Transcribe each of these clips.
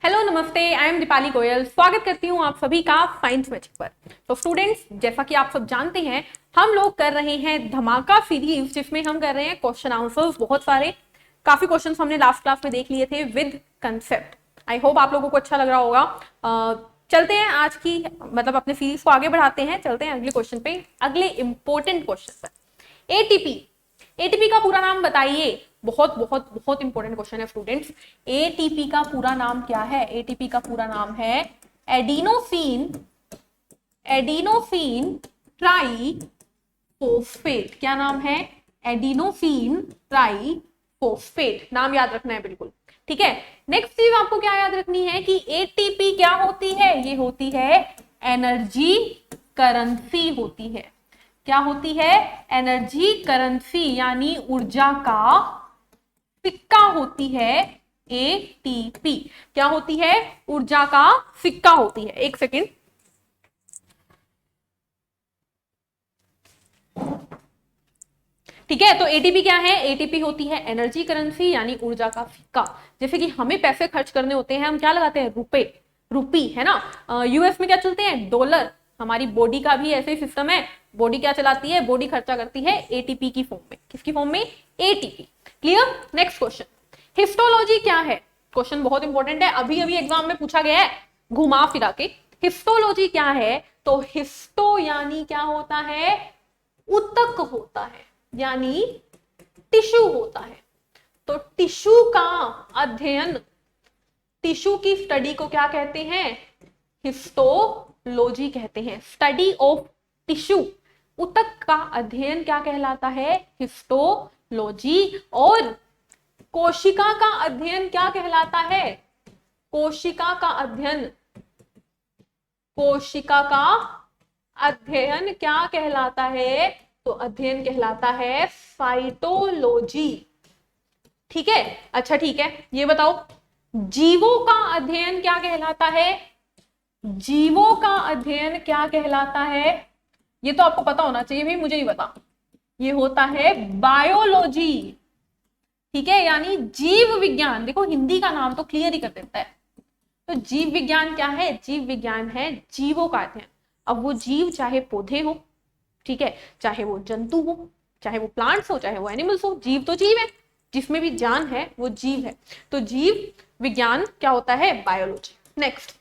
Hello नमस्ते, I am Deepali Goyal. स्वागत करती हूँ आप सभी का साइंस मैजिक पर। तो स्टूडेंट्स, जैसा कि आप सब जानते हैं, हम लोग कर रहे हैं धमाका सीरीज, जिसमें हम कर रहे हैं क्वेश्चन आंसर्स। बहुत सारे काफी क्वेश्चंस हमने लास्ट क्लास में देख लिए थे विद कंसेप्ट। आई होप आप लोगों को अच्छा लग रहा होगा। चलते हैं आज की मतलब अपने सीरीज को आगे बढ़ाते हैं। चलते हैं अगले क्वेश्चन पे, अगले इंपॉर्टेंट क्वेश्चन पर। एटीपी, एटीपी का पूरा नाम बताइए। बहुत बहुत बहुत इंपॉर्टेंट क्वेश्चन है स्टूडेंट्स। एटीपी का पूरा नाम क्या है? एटीपी का पूरा नाम है एडिनोसिन एडिनोसिन ट्राईफॉस्फेट। क्या नाम है? Adenosine triphosphate. नाम याद रखना है बिल्कुल, ठीक है। नेक्स्ट चीज आपको क्या याद रखनी है कि एटीपी क्या होती है? ये होती है एनर्जी करेंसी होती है। क्या होती है? एनर्जी करेंसी, यानी ऊर्जा का सिक्का होती है एटीपी। क्या होती है? ऊर्जा का सिक्का होती है। एक सेकेंड, ठीक है। तो एटीपी क्या है? एटीपी होती है एनर्जी करेंसी, यानी ऊर्जा का सिक्का। जैसे कि हमें पैसे खर्च करने होते हैं, हम क्या लगाते हैं? रुपए, रुपी, है ना। यूएस में क्या चलते हैं? डॉलर। हमारी बॉडी का भी ऐसे ही सिस्टम है। बॉडी क्या चलाती है? बॉडी खर्चा करती है एटीपी की फॉर्म में। किसकी फॉर्म में? ATP. Clear? Next question, histology क्या है? क्वेश्चन बहुत इंपॉर्टेंट है, अभी अभी एग्जाम में पूछा गया है घुमा फिरा के। हिस्टोलॉजी क्या है? तो हिस्टो यानी क्या होता है? ऊतक होता है, यानी टिश्यू होता है। तो टिश्यू का अध्ययन, टिश्यू की स्टडी को क्या कहते हैं? हिस्टोलॉजी कहते हैं। स्टडी ऑफ टिश्यू, ऊतक का अध्ययन क्या कहलाता है? हिस्टोलॉजी। और कोशिका का अध्ययन क्या कहलाता है? कोशिका का अध्ययन, कोशिका का अध्ययन क्या कहलाता है? तो अध्ययन कहलाता है साइटोलॉजी, ठीक है। अच्छा ठीक है, ये बताओ जीवों का अध्ययन क्या कहलाता है? जीवों का अध्ययन क्या कहलाता है? ये तो आपको पता होना चाहिए, भी मुझे नहीं पता। ये होता है बायोलॉजी, ठीक है, यानी जीव विज्ञान। देखो हिंदी का नाम तो क्लियर ही कर देता है। तो जीव विज्ञान क्या है? जीव विज्ञान है जीवों का अध्ययन। अब वो जीव चाहे पौधे हो, ठीक है, चाहे वो जंतु हो, चाहे वो प्लांट्स हो, चाहे वो एनिमल्स हो, जीव तो जीव है, जिसमें भी जान है वो जीव है। तो जीव विज्ञान क्या होता है? बायोलॉजी। नेक्स्ट,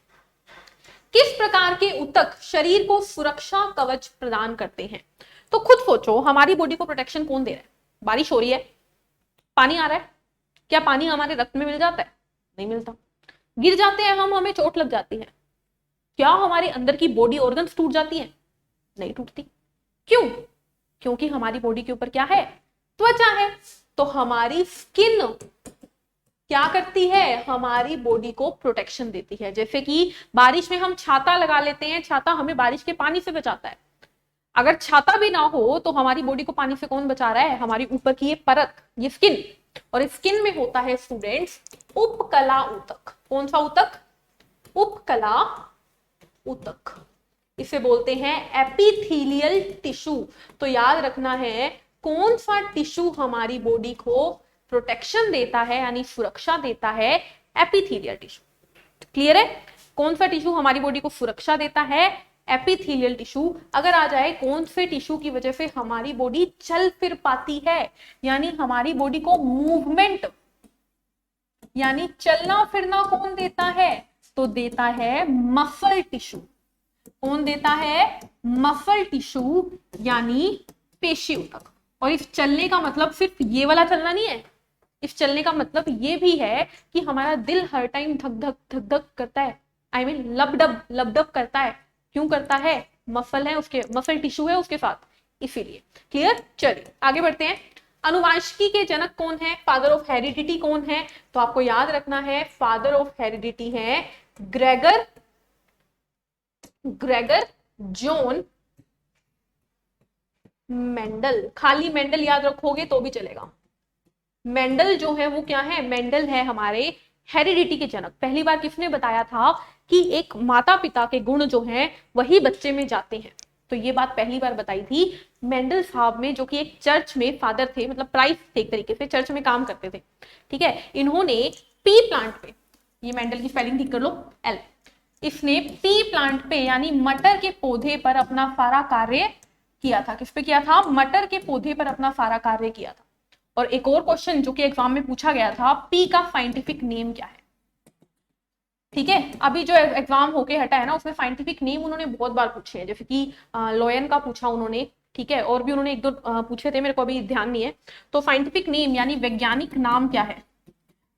किस प्रकार के ऊतक शरीर को सुरक्षा कवच प्रदान करते हैं? तो खुद सोचो, हमारी बॉडी को प्रोटेक्शन कौन दे रहा है? बारिश हो रही है, पानी आ रहा है, क्या पानी हमारे रक्त में मिल जाता है? नहीं मिलता। गिर जाते हैं हम, हमें चोट लग जाती है, क्या हमारे अंदर की बॉडी ऑर्गन्स टूट जाती है? नहीं टूटती। क्यों? क्योंकि हमारी बॉडी के ऊपर क्या है? त्वचा है। तो हमारी स्किन क्या करती है? हमारी बॉडी को प्रोटेक्शन देती है। जैसे कि बारिश में हम छाता लगा लेते हैं, छाता हमें बारिश के पानी से बचाता है। अगर छाता भी ना हो तो हमारी बॉडी को पानी से कौन बचा रहा है? हमारी ऊपर की ये परत, ये स्किन। और स्किन में होता है स्टूडेंट्स उपकला ऊतक। कौन सा ऊतक? उपकला ऊतक। इसे बोलते हैं एपिथेलियल टिश्यू। तो याद रखना है, कौन सा टिश्यू हमारी बॉडी को प्रोटेक्शन देता है, यानी सुरक्षा देता है? Epithelial tissue. क्लियर है? कौन सा टिश्यू हमारी बॉडी को सुरक्षा देता है? Epithelial tissue. अगर आ जाए कौन से टिश्यू की वजह से हमारी बॉडी चल फिर पाती है, यानी हमारी बॉडी को मूवमेंट, यानी चलना फिरना कौन देता है? तो देता है मसल टिश्यू। कौन देता है? मसल टिश्यू, यानी पेशी ऊतक। और इस चलने का मतलब सिर्फ ये वाला चलना नहीं है, इस चलने का मतलब ये भी है कि हमारा दिल हर टाइम धक धक धक धक करता है, आई मीन लबडब लबडब करता है। क्यों करता है? मसल है उसके, मसल टिश्यू है उसके साथ, इसीलिए। क्लियर? चलिए आगे बढ़ते हैं। अनुवांशिकी के जनक कौन है? फादर ऑफ हेरिडिटी कौन है? तो आपको याद रखना है, फादर ऑफ हेरिडिटी है ग्रेगर जॉन मेंडल। खाली मेंडल याद रखोगे तो भी चलेगा। मेंडल जो है वो क्या है? मेंडल है हमारे हेरिडिटी के जनक। पहली बार किसने बताया था कि एक माता पिता के गुण जो हैं वही बच्चे में जाते हैं? तो ये बात पहली बार बताई थी मेंडल साहब में, जो कि एक चर्च में फादर थे, मतलब प्राइस्ट थे एक तरीके से, चर्च में काम करते थे, ठीक है। इन्होंने पी प्लांट पे ये मेंडल की स्पेलिंग ठीक कर लो, एल। इसने पी प्लांट पे यानी मटर के पौधे पर अपना सारा कार्य किया था। किस पे किया था? मटर के पौधे पर अपना सारा कार्य किया था। और एक और क्वेश्चन जो कि एग्जाम में पूछा गया था, पी का साइंटिफिक नेम क्या है? ठीक है, अभी जो एग्जाम होके हटा है ना, उसमें साइंटिफिक नेम उन्होंने बहुत बार पूछे हैं, जैसे कि लोयन का पूछा उन्होंने, ठीक है, और भी उन्होंने एक दो पूछे थे, मेरे को अभी ध्यान नहीं है। तो साइंटिफिक नेम यानी वैज्ञानिक नाम क्या है?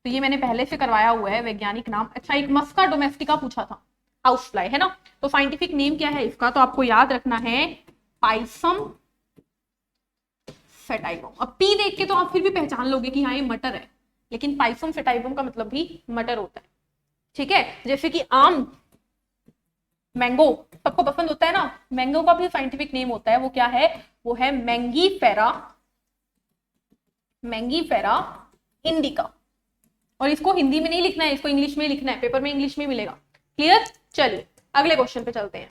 तो ये मैंने पहले से करवाया हुआ है, वैज्ञानिक नाम। अच्छा, एक मस्का डोमेस्टिका पूछा था, हाउस फ्लाई है ना, तो साइंटिफिक नेम क्या है इसका? तो आपको याद रखना है पाइसम फेटाइबम। अब पी देख के तो आप फिर भी पहचान लोगे कि हाँ ये मटर है, लेकिन पाइसम फेटाइबम का मतलब भी मटर होता है। ठीक है, जैसे कि आम, मैंगो सबको पसंद होता है ना, मैंगो का भी साइंटिफिक नेम होता है, वो क्या है? वो है मैंगीफेरा, मैंगीफेरा इंडिका। और इसको हिंदी में नहीं लिखना है, इसको इंग्लिश में लिखना है, पेपर में इंग्लिश में मिलेगा। क्लियर? चलिए अगले क्वेश्चन पे चलते हैं।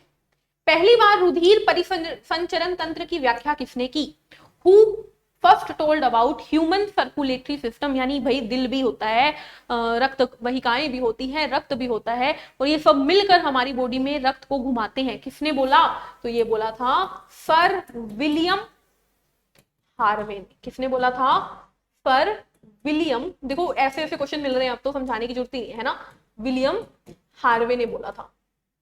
पहली बार रुधिर परिसंचरण तंत्र की व्याख्या किसने की? Who first told about human circulatory system, यानी भाई दिल भी होता है, रक्त वाहिकाएं भी होती हैं, रक्त भी होता है, और ये सब मिलकर हमारी बॉडी में रक्त को घुमाते हैं। किसने बोला? तो ये बोला था सर विलियम हार्वे ने। किसने बोला था? सर विलियम, देखो ऐसे ऐसे क्वेश्चन मिल रहे हैं अब तो समझाने की जरूरत ही नहीं है ना, विलियम हार्वे ने बोला था,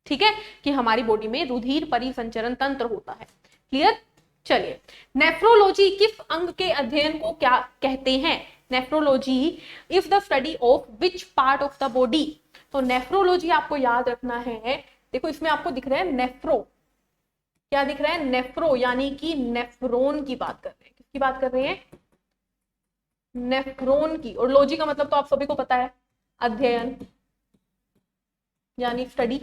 ठीक है, कि हमारी बॉडी में रुधिर परिसंचरण तंत्र होता है। क्लियर? चलिए, नेफ्रोलॉजी किस अंग के अध्ययन को क्या कहते हैं? Nephrology is the study of which part of the body. तो नेफ्रोलॉजी आपको याद रखना है, देखो इसमें आपको दिख रहा है नेफ्रो, क्या दिख रहा है? नेफ्रो, यानी कि नेफ्रोन की बात कर रहे हैं। किसकी बात कर रहे हैं? नेफ्रोन की। और लॉजी का मतलब तो आप सभी को पता है, अध्ययन यानी स्टडी।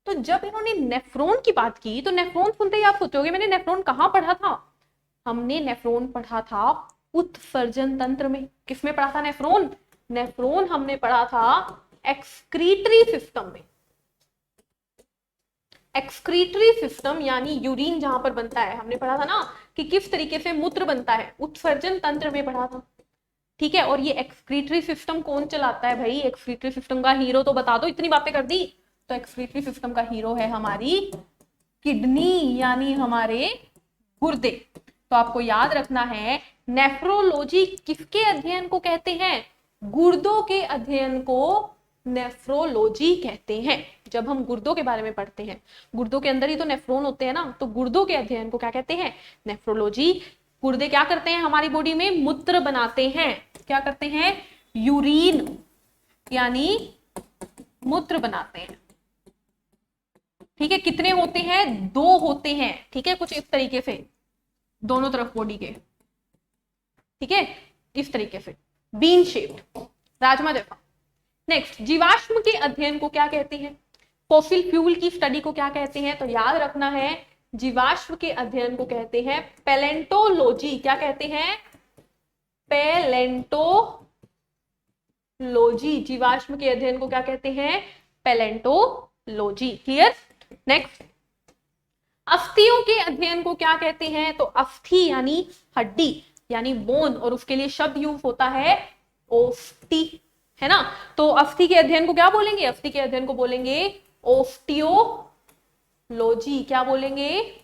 तो जब इन्होंने नेफ्रोन की बात की, तो नेफ्रोन सुनते ही आप सोचोगे मैंने नेफ्रोन कहां पढ़ा था? हमने नेफ्रोन पढ़ा था उत्सर्जन तंत्र में। किसमें पढ़ा था नेफ्रोन? नेफ्रोन हमने पढ़ा था एक्सक्रीटरी सिस्टम में। एक्सक्रीटरी सिस्टम यानी यूरिन जहां पर बनता है, हमने पढ़ा था ना कि किस तरीके से मूत्र बनता है, उत्सर्जन तंत्र में पढ़ा था। ठीक है, और ये एक्सक्रीटरी सिस्टम कौन चलाता है भाई? एक्सक्रीटरी सिस्टम का हीरो तो बता दो, इतनी बातें कर दी। तो एक्सक्रीटरी सिस्टम का हीरो है हमारी किडनी, यानी हमारे गुर्दे। तो आपको याद रखना है नेफ्रोलॉजी किसके अध्ययन को कहते हैं? गुर्दों के अध्ययन को नेफ्रोलॉजी कहते हैं। जब हम गुर्दों के बारे में पढ़ते हैं, गुर्दों के अंदर ही तो नेफ्रोन होते हैं ना, तो गुर्दों के अध्ययन को क्या कहते हैं? नेफ्रोलॉजी। गुर्दे क्या करते हैं हमारी बॉडी में? मूत्र बनाते हैं। क्या करते हैं? यूरिन यानी मूत्र बनाते हैं। ठीक है, कितने होते हैं? 2 होते हैं। ठीक है, कुछ इस तरीके से दोनों तरफ बॉडी के, ठीक है, इस तरीके से बीन शेप्ड, राजमा जैसा। नेक्स्ट, जीवाश्म के अध्ययन को क्या कहते हैं? फॉसिल फ्यूल की स्टडी को क्या कहते हैं? तो याद रखना है जीवाश्म के अध्ययन को कहते हैं पैलेंटोलॉजी। क्या कहते हैं? पैलेंटोलॉजी। जीवाश्म के अध्ययन को क्या कहते हैं? पैलेंटोलॉजी। क्लियर? नेक्स्ट, अस्थियों के अध्ययन को क्या कहते हैं? तो अस्थि यानी हड्डी यानी बोन, और उसके लिए शब्द यूज होता है ओस्टी, है ना। तो अस्थि के अध्ययन को क्या बोलेंगे? अस्थि के अध्ययन को बोलेंगे ओस्टियोलॉजी। क्या बोलेंगे?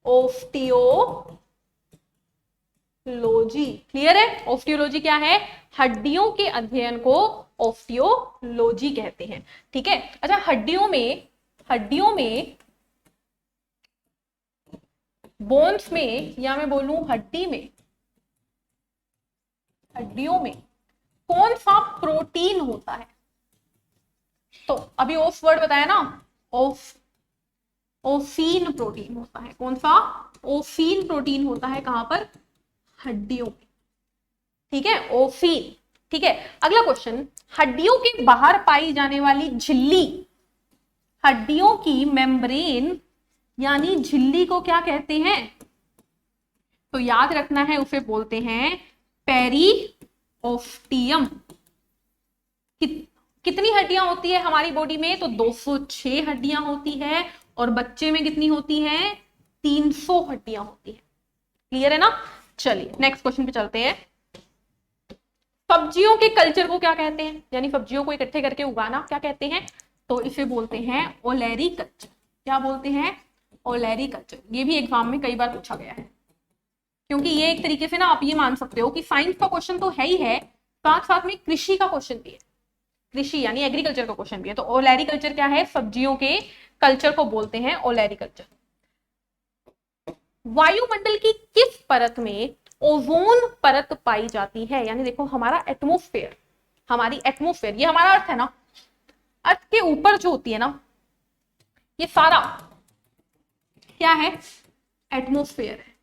ओस्टियोलॉजी। क्लियर है? ओस्टियोलॉजी क्या है? हड्डियों के अध्ययन को ओस्टियोलॉजी कहते हैं। ठीक है, अच्छा, हड्डियों में बोन्स में, या मैं बोलूं हड्डियों में कौन सा प्रोटीन होता है? तो अभी ओफ वर्ड बताया ना, ओफीन प्रोटीन होता है। कौन सा? ओफीन प्रोटीन होता है कहां पर? हड्डियों में। ठीक है, ओफीन। ठीक है, अगला क्वेश्चन, हड्डियों के बाहर पाई जाने वाली झिल्ली, हड्डियों की मेम्ब्रेन यानी झिल्ली को क्या कहते हैं? तो याद रखना है, उसे बोलते हैं पेरीओस्टियम। कितनी हड्डियां होती है हमारी बॉडी में? तो 206 हड्डियां होती है, और बच्चे में कितनी होती है? 300 हड्डियां होती है। क्लियर है ना? चलिए नेक्स्ट क्वेश्चन पे चलते हैं। सब्जियों के कल्चर को क्या कहते हैं, यानी सब्जियों को इकट्ठे करके उगाना क्या कहते हैं, तो इसे बोलते हैं ओलेरी कल्चर। क्या बोलते हैं, ओलेरी कल्चर। ये भी एग्जाम में कई बार पूछा गया है, क्योंकि ये एक तरीके से ना आप ये मान सकते हो कि साइंस का क्वेश्चन तो है ही है, साथ साथ में कृषि का क्वेश्चन भी है, कृषि यानी एग्रीकल्चर का क्वेश्चन भी है। तो ओलेरी कल्चर क्या है, सब्जियों के कल्चर को बोलते हैं ओलेरी कल्चर। वायुमंडल की किस परत में ओजोन परत पाई जाती है, यानी देखो हमारा एटमोस्फेयर, हमारी एटमोस्फेयर, ये हमारा अर्थ है ना, अर्थ के ऊपर जो होती है ना, ये सारा क्या है, एटमोस्फेयर है।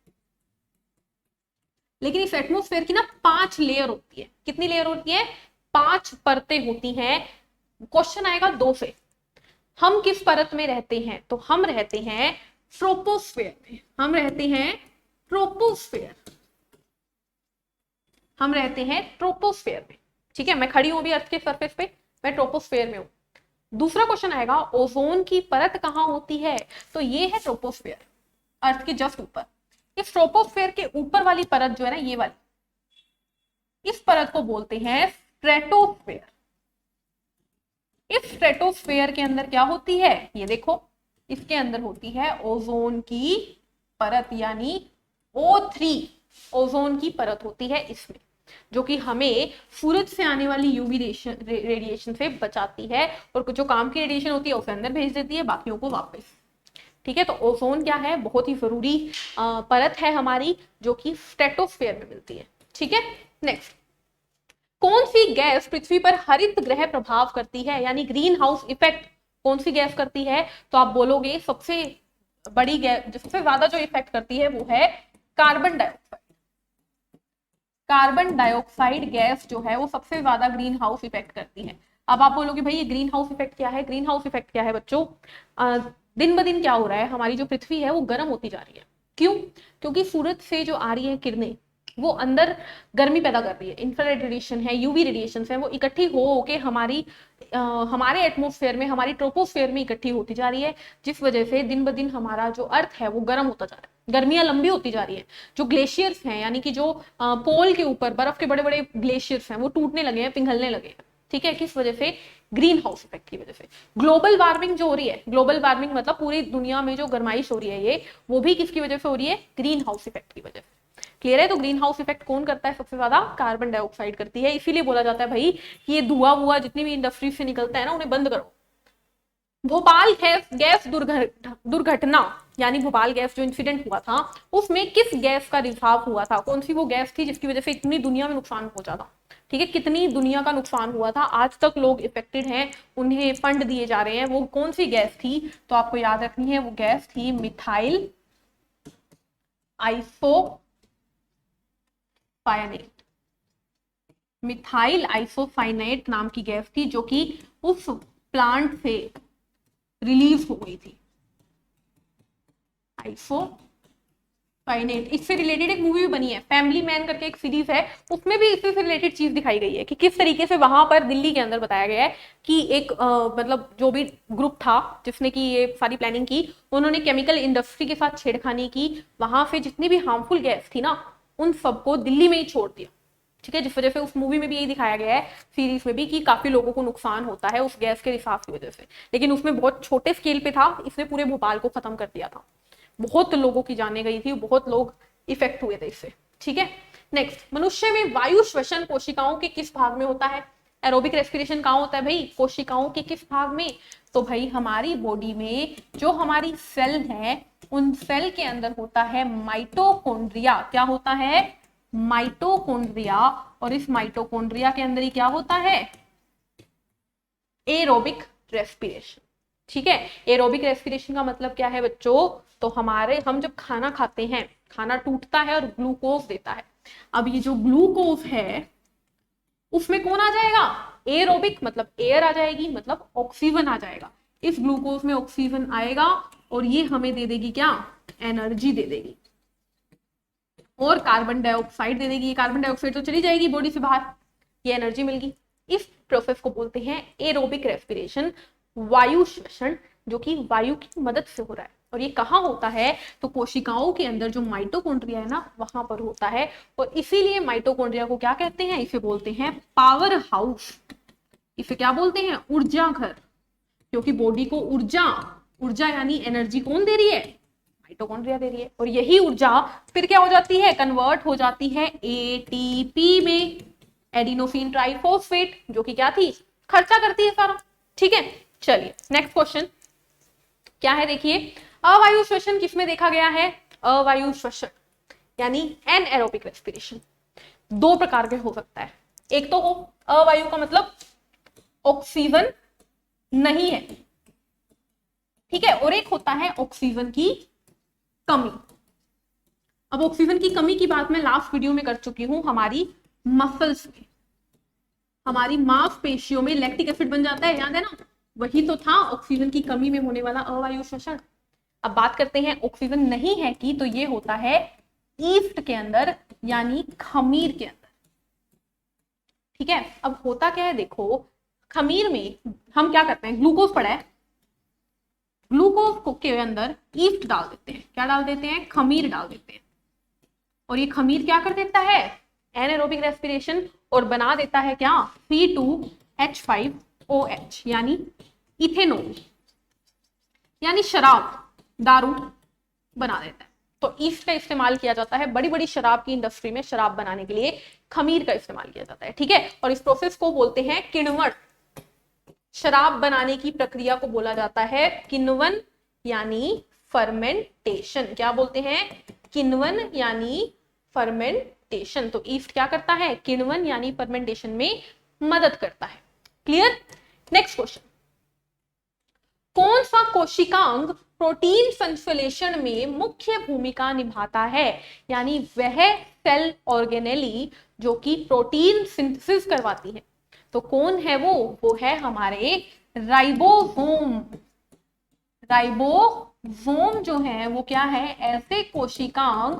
लेकिन इस एटमोस्फेयर की ना 5 लेयर होती है। कितनी लेयर होती है, 5 परतें होती हैं। क्वेश्चन आएगा 2 से, हम किस परत में रहते हैं, तो हम रहते हैं ट्रोपोस्फेयर में, हम रहते हैं ट्रोपोस्फेयर, हम रहते हैं ट्रोपोस्फेयर में। ठीक है, मैं खड़ी हूं अभी अर्थ के सरफेस पे, मैं ट्रोपोस्फेयर में हूं। दूसरा क्वेश्चन आएगा ओजोन की परत कहां होती है, तो ये है ट्रोपोस्फेयर, अर्थ के जस्ट ऊपर। इस ट्रोपोस्फेयर के ऊपर वाली परत जो है ना, ये वाली, इस परत को बोलते हैं स्ट्रेटोस्फेयर। इस स्ट्रेटोस्फेयर के अंदर क्या होती है, ये देखो, इसके अंदर होती है ओजोन की परत, यानी O3 ओजोन की परत होती है इसमें, जो कि हमें सूरज से आने वाली यूवी रेडिएशन से बचाती है, और जो काम की रेडिएशन होती है उसे अंदर भेज देती है, बाकियों को वापस। ठीक है, तो ओजोन क्या है, बहुत ही जरूरी परत है हमारी, जो कि स्ट्रेटोस्फेयर में मिलती है। ठीक है, नेक्स्ट, कौन सी गैस पृथ्वी पर हरित ग्रह प्रभाव करती है, यानी ग्रीन हाउस इफेक्ट कौन सी गैस करती है, तो आप बोलोगे सबसे बड़ी गैस, सबसे ज्यादा जो इफेक्ट करती है वो है carbon dioxide. Carbon dioxide gas जो है वो सबसे ज्यादा ग्रीन हाउस इफेक्ट करती है। अब आप बोलोगे भाई ये ग्रीन हाउस इफेक्ट क्या है, ग्रीन हाउस इफेक्ट क्या है बच्चों, दिन ब दिन क्या हो रहा है, हमारी जो पृथ्वी है वो गर्म होती जा रही है। क्यों, क्योंकि सूरज से जो आ रही है किरणें, वो अंदर गर्मी पैदा कर रही है, इंफ्रारेड रेडिएशन है, यूवी रेडिएशन है, वो इकट्ठी हो के हमारे एटमोस्फेयर में, हमारी ट्रोपोस्फेयर में इकट्ठी होती जा रही है, जिस वजह से दिन ब दिन हमारा जो अर्थ है वो गर्म होता जा रहा है, गर्मियां लंबी होती जा रही है। जो ग्लेशियर्स हैं, यानी कि जो पोल के ऊपर बर्फ के बड़े बड़े ग्लेशियर्स हैं, वो टूटने लगे हैं, पिघलने लगे हैं। ठीक है, किस वजह से, ग्रीन हाउस इफेक्ट की वजह से। ग्लोबल वार्मिंग जो हो रही है, ग्लोबल वार्मिंग मतलब पूरी दुनिया में जो गर्माइश हो रही है ये, वो भी किसकी वजह से हो रही है, ग्रीन हाउस इफेक्ट की वजह से। क्लियर है, तो ग्रीन हाउस इफेक्ट कौन करता है, सबसे ज्यादा कार्बन डाइऑक्साइड करती है। इसीलिए बोला जाता है भाई कि ये धुआं वुआ जितनी भी इंडस्ट्री से निकलता है ना, उन्हें बंद करो। भोपाल गैस दुर्घटना, यानी भोपाल गैस जो इंसिडेंट हुआ था, उसमें किस गैस का रिसाव हुआ था, कौन सी वो गैस थी जिसकी वजह से इतनी दुनिया में नुकसान पहुंचा था। ठीक है, कितनी दुनिया का नुकसान हुआ था, आज तक लोग इफेक्टेड हैं, उन्हें फंड दिए जा रहे हैं, वो कौन सी गैस थी, तो आपको याद रखनी है, वो गैस थी मिथाइल आइसोसाइनेट। मिथाइल आइसोसाइनेट नाम की गैस थी, जो कि उस प्लांट से रिलीज हो गई थी, आइसोसाइनेट। इससे रिलेटेड एक मूवी भी बनी है, फैमिली मैन करके एक सीरीज है, उसमें भी इससे रिलेटेड चीज दिखाई गई है कि किस तरीके से वहां पर दिल्ली के अंदर बताया गया है कि एक मतलब जो भी ग्रुप था जिसने की ये सारी प्लानिंग की, उन्होंने केमिकल इंडस्ट्री के साथ छेड़खानी की, वहां से जितनी भी हार्मफुल गैस थी ना, उन सबको दिल्ली में ही छोड़ दिया। ठीक है, जिस वजह से उस मूवी में भी यही दिखाया गया है, सीरीज में भी, कि काफी लोगों को नुकसान होता है उस गैस के रिसाव की वजह से। लेकिन उसमें बहुत छोटे स्केल पे था, इसने पूरे भोपाल को खत्म कर दिया था, बहुत लोगों की जानें गई थी, बहुत लोग इफेक्ट हुए थे इससे। ठीक है, नेक्स्ट, मनुष्य में वायु श्वसन कोशिकाओं के किस भाग में होता है, एरोबिक रेस्पिरेशन कहाँ होता है भाई, कोशिकाओं के किस भाग में, तो भाई हमारी बॉडी में जो हमारी सेल है, उन सेल के अंदर होता है माइटोकॉन्ड्रिया। क्या होता है, माइटोकॉन्ड्रिया। और इस माइटोकॉन्ड्रिया के अंदर ही क्या होता है, एरोबिक रेस्पिरेशन। ठीक है, एरोबिक रेस्पिरेशन का मतलब क्या है बच्चों, तो हम जब खाना खाते हैं, खाना टूटता है और ग्लूकोज देता है। अब ये जो ग्लूकोज है उसमें कौन आ जाएगा, एरोबिक, मतलब एयर आ जाएगी, मतलब ऑक्सीजन आ जाएगा। इस ग्लूकोज में ऑक्सीजन आएगा और ये हमें दे देगी क्या, एनर्जी दे देगी, और कार्बन डाइऑक्साइड दे देगी। कार्बन डाइऑक्साइड तो चली जाएगी बॉडी से बाहर, ये एनर्जी मिलेगी। इस प्रोसेस को बोलते हैं एरोबिक रेस्पिरेशन, वायु श्वसन, जो कि वायु की मदद से हो रहा है। और ये कहाँ होता है, तो कोशिकाओं के अंदर जो माइटोकॉन्ड्रिया है ना वहां पर होता है। और इसीलिए माइटोकॉन्ड्रिया को क्या कहते हैं, इसे बोलते हैं पावर हाउस, इसे क्या बोलते हैं, ऊर्जा घर, क्योंकि बॉडी को ऊर्जा, ऊर्जा यानी एनर्जी कौन दे रही है, माइटोकॉन्ड्रिया दे रही है। और यही ऊर्जा फिर क्या हो जाती है, कन्वर्ट हो जाती है एटीपी में, एडिनोसिन ट्राइफॉस्फेट, जो कि क्या थी, खर्चा करती है सारा। ठीक है, चलिए नेक्स्ट क्वेश्चन क्या है, देखिए अवायु श्वसन किसमें देखा गया है, अवायु श्वसन यानी एनएरोबिक रेस्पिरेशन दो प्रकार के हो सकता है, एक तो हो अवायु का मतलब ऑक्सीजन नहीं है, ठीक है, और एक होता है ऑक्सीजन की कमी। अब ऑक्सीजन की कमी की बात मैं लास्ट वीडियो में कर चुकी हूं, हमारी मसल्स में, हमारी मांसपेशियों में लैक्टिक एसिड बन जाता है, याद है ना, वही तो था ऑक्सीजन की कमी में होने वाला अवायु श्वसन। अब बात करते हैं ऑक्सीजन नहीं है कि, तो ये होता है ईस्ट के अंदर यानी खमीर के अंदर। ठीक है, अब होता क्या है, देखो खमीर में हम क्या करते हैं, ग्लूकोज पड़ा है, ग्लूकोज के अंदर ईस्ट डाल देते हैं, क्या डाल देते हैं, खमीर डाल देते हैं, और ये खमीर क्या कर देता है, एनारोबिक रेस्पिरेशन, और बना देता है क्या, C2H5OH यानी इथेनॉल, यानी शराब, दारू बना देता है। तो ईस्ट का इस्तेमाल किया जाता है बड़ी बड़ी शराब की इंडस्ट्री में, शराब बनाने के लिए खमीर का इस्तेमाल किया जाता है। ठीक है, और इस प्रोसेस को बोलते हैं किण्वन, शराब बनाने की प्रक्रिया को बोला जाता है किण्वन यानी फर्मेंटेशन। क्या बोलते हैं, किण्वन यानी फर्मेंटेशन। तो ईस्ट क्या करता है, किण्वन यानी फर्मेंटेशन में मदद करता है। क्लियर, नेक्स्ट क्वेश्चन, कौन सा कोशिकांग प्रोटीन संश्लेषण में मुख्य भूमिका निभाता है, यानी वह सेल ऑर्गेनेली जो कि प्रोटीन सिंथेसिस करवाती है, तो कौन है वो है हमारे राइबोसोम। राइबोसोम जो है वो क्या है, ऐसे कोशिकांग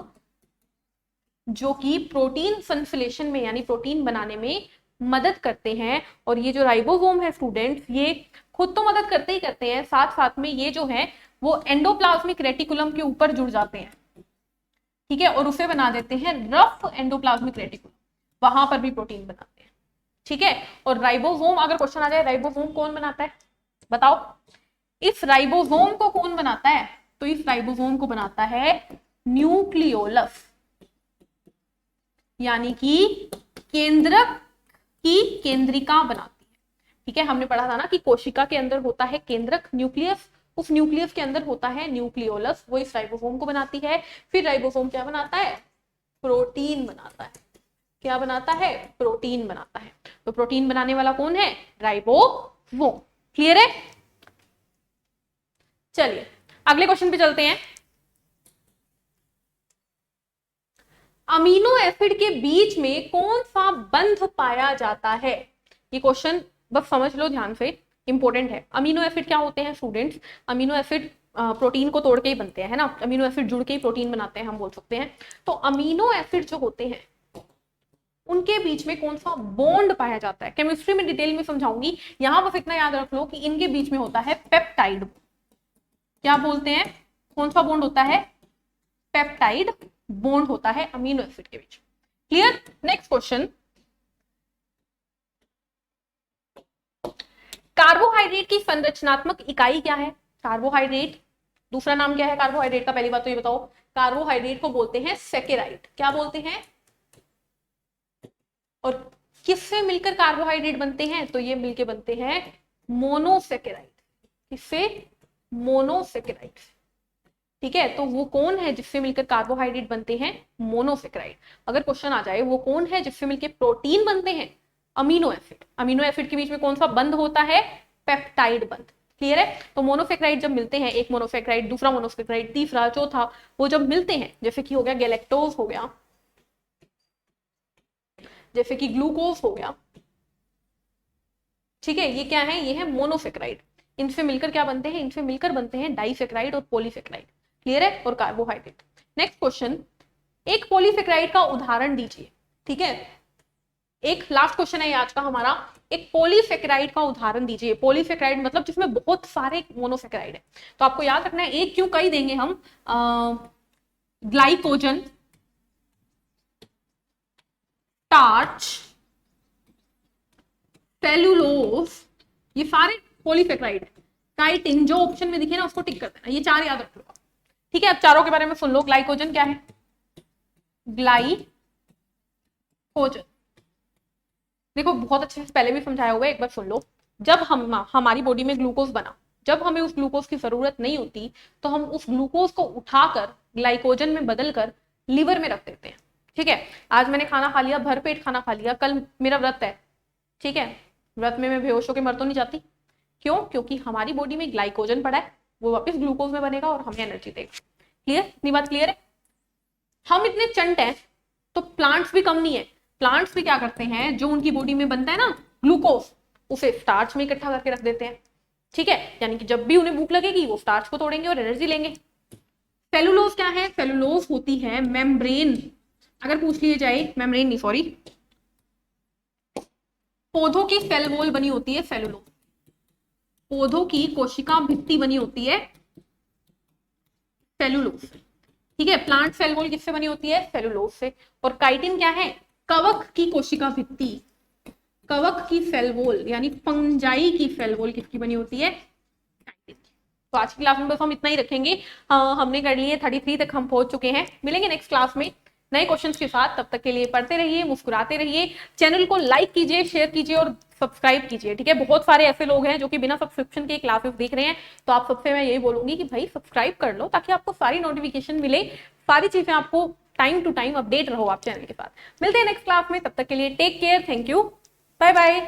जो कि प्रोटीन संश्लेषण में यानी प्रोटीन बनाने में मदद करते हैं। और ये जो राइबोसोम है स्टूडेंट्स, ये खुद तो मदद करते ही करते हैं, साथ साथ में ये जो है वो एंडोप्लाज्मिक रेटिकुलम के ऊपर जुड़ जाते हैं, ठीक है, और उसे बना देते हैं रफ एंडोप्लाज्मिक रेटिकुलम, वहां पर भी प्रोटीन बनाते हैं। ठीक है, और राइबोसोम, अगर क्वेश्चन आ जाए राइबोसोम कौन बनाता है, बताओ, इस राइबोसोम को कौन बनाता है, तो इस राइबोसोम को बनाता है न्यूक्लियोलस, यानी कि केंद्रक की केंद्रिका बनाती है। ठीक है, हमने पढ़ा था ना कि कोशिका के अंदर होता है केंद्रक, न्यूक्लियस, उस न्यूक्लियस के अंदर होता है न्यूक्लियोलस, वो इस राइबोसोम को बनाती है। फिर राइबोसोम क्या बनाता है, प्रोटीन बनाता है। क्या बनाता है, प्रोटीन बनाता है। तो प्रोटीन बनाने वाला कौन है, राइबोसोम। क्लियर है, चलिए अगले क्वेश्चन पे चलते हैं। अमीनो एसिड के बीच में कौन सा बंध पाया जाता है, ये क्वेश्चन बस समझ लो ध्यान से, इंपॉर्टेंट है। अमीनो एसिड क्या होते हैं स्टूडेंट्स, अमीनो एसिड प्रोटीन को तोड़ के ही बनते हैं, है ना, अमीनो एसिड जुड़ के ही प्रोटीन बनाते हैं, हम बोल सकते हैं। तो अमीनो एसिड जो होते हैं उनके बीच में कौन सा बॉन्ड पाया जाता है, केमिस्ट्री में डिटेल में समझाऊंगी, यहां बस इतना याद रख लो कि इनके बीच में होता है पेप्टाइड। क्या बोलते हैं, कौन सा बॉन्ड होता है, पेप्टाइड बॉन्ड होता है अमीनो एसिड के बीच। क्लियर, नेक्स्ट क्वेश्चन, कार्बोहाइड्रेट की संरचनात्मक इकाई क्या है, कार्बोहाइड्रेट दूसरा नाम क्या है कार्बोहाइड्रेट का, पहली बात तो ये बताओ, कार्बोहाइड्रेट को बोलते हैं सैकेराइड। क्या बोलते हैं, और किससे मिलकर कार्बोहाइड्रेट बनते हैं, तो ये मिलकर बनते हैं मोनोसैकेराइड। किससे, मोनोसैकेराइड। ठीक है, तो वो कौन है जिससे मिलकर कार्बोहाइड्रेट बनते हैं, मोनोसैकेराइड। अगर क्वेश्चन आ जाए वो कौन है जिससे मिलकर प्रोटीन बनते हैं, अमीनो एसिड। अमीनो एसिड के बीच में कौन सा बंध होता है, पेप्टाइड बंध। क्लियर है, तो मोनोसैकेराइड जब मिलते हैं, एक मोनोसैकेराइड दूसरा मोनोसैकेराइड तीसरा चौथा, वो जब मिलते हैं, जैसे कि हो गया गैलेक्टोज हो गया, जैसे कि ग्लूकोज हो गया, ठीक है, ये क्या है, ये है मोनोसैकेराइड। इनसे मिलकर क्या बनते हैं, इनसे मिलकर बनते हैं डाइसैकेराइड और पॉलीसैकेराइड। क्लियर है, और कार्बोहाइड्रेट। नेक्स्ट क्वेश्चन, एक पॉलीसैकेराइड का उदाहरण दीजिए। ठीक है, एक लास्ट क्वेश्चन है आज का हमारा, एक पॉलीसेकेराइड का उदाहरण दीजिए। पॉलीसेकेराइड मतलब जिसमें बहुत सारे मोनोसेकेराइड है। तो आपको याद रखना है, एक क्यों कई देंगे हम, ग्लाइकोजन, स्टार्च, सेलुलोज, ये सारे पॉलीसेकेराइड है। काइटिन जो ऑप्शन में दिखे ना उसको टिक कर देना, ये 4 याद रख लो। ठीक है, अब चारों के बारे में सुन लो। ग्लाइकोजन क्या है? ग्लाइकोजन देखो बहुत अच्छे से पहले भी समझाया हुआ है, एक बार सुन लो। जब हमारी बॉडी में ग्लूकोज बना, जब हमें उस ग्लूकोज की जरूरत नहीं होती तो हम उस ग्लूकोज को उठाकर ग्लाइकोजन में बदलकर लीवर में रख देते हैं। ठीक है, आज मैंने खाना खा लिया, भरपेट खाना खा लिया, कल मेरा व्रत है, ठीक है, व्रत में मैं बेहोश होकर मर तो नहीं जाती। क्यों? क्योंकि हमारी बॉडी में ग्लाइकोजन पड़ा है, वो वापस ग्लूकोज में बनेगा और हमें एनर्जी देगा। क्लियर? इतनी बात क्लियर है? हम इतने चंट हैं तो प्लांट्स भी कम नहीं है। प्लांट्स भी क्या करते हैं, जो उनकी बॉडी में बनता है ना ग्लूकोज, उसे स्टार्च में इकट्ठा करके रख देते हैं। ठीक है, यानी कि जब भी उन्हें भूख लगेगी वो स्टार्च को तोड़ेंगे और एनर्जी लेंगे। सेलुलोज क्या है? सेलुलोज होती है मेम्ब्रेन। अगर पूछ लिए जाए, मेम्ब्रेन नहीं सॉरी, पौधों की सेल वॉल बनी होती है सेलुलोज। पौधों की कोशिका भित्ति बनी होती है सेलुलोज। ठीक है, प्लांट सेल वॉल किससे बनी होती है? सेलुलोज से। और काइटिन क्या है? कवक की कोशिका भित्ति, कवक की सेल वॉल यानी फंजाई की सेल वॉल किसकी बनी होती है? काइटिन। तो आज की क्लास में बस हम इतना ही रखेंगे। हमने कर लिए 33 तक हम पहुंच चुके हैं। मिलेंगे नेक्स्ट क्लास में नए क्वेश्चंस के साथ। तब तक के लिए पढ़ते रहिए, मुस्कुराते रहिए, चैनल को लाइक कीजिए, शेयर कीजिए और सब्सक्राइब कीजिए। ठीक है, बहुत सारे ऐसे लोग हैं जो कि बिना सब्सक्रिप्शन के क्लासेस देख रहे हैं, तो आप सबसे मैं यही बोलूंगी कि भाई सब्सक्राइब कर लो ताकि आपको सारी नोटिफिकेशन मिले, सारी चीजें आपको टाइम टू टाइम अपडेट रहो आप चैनल के साथ। मिलते हैं नेक्स्ट क्लास में, तब तक के लिए take care, thank you, bye bye.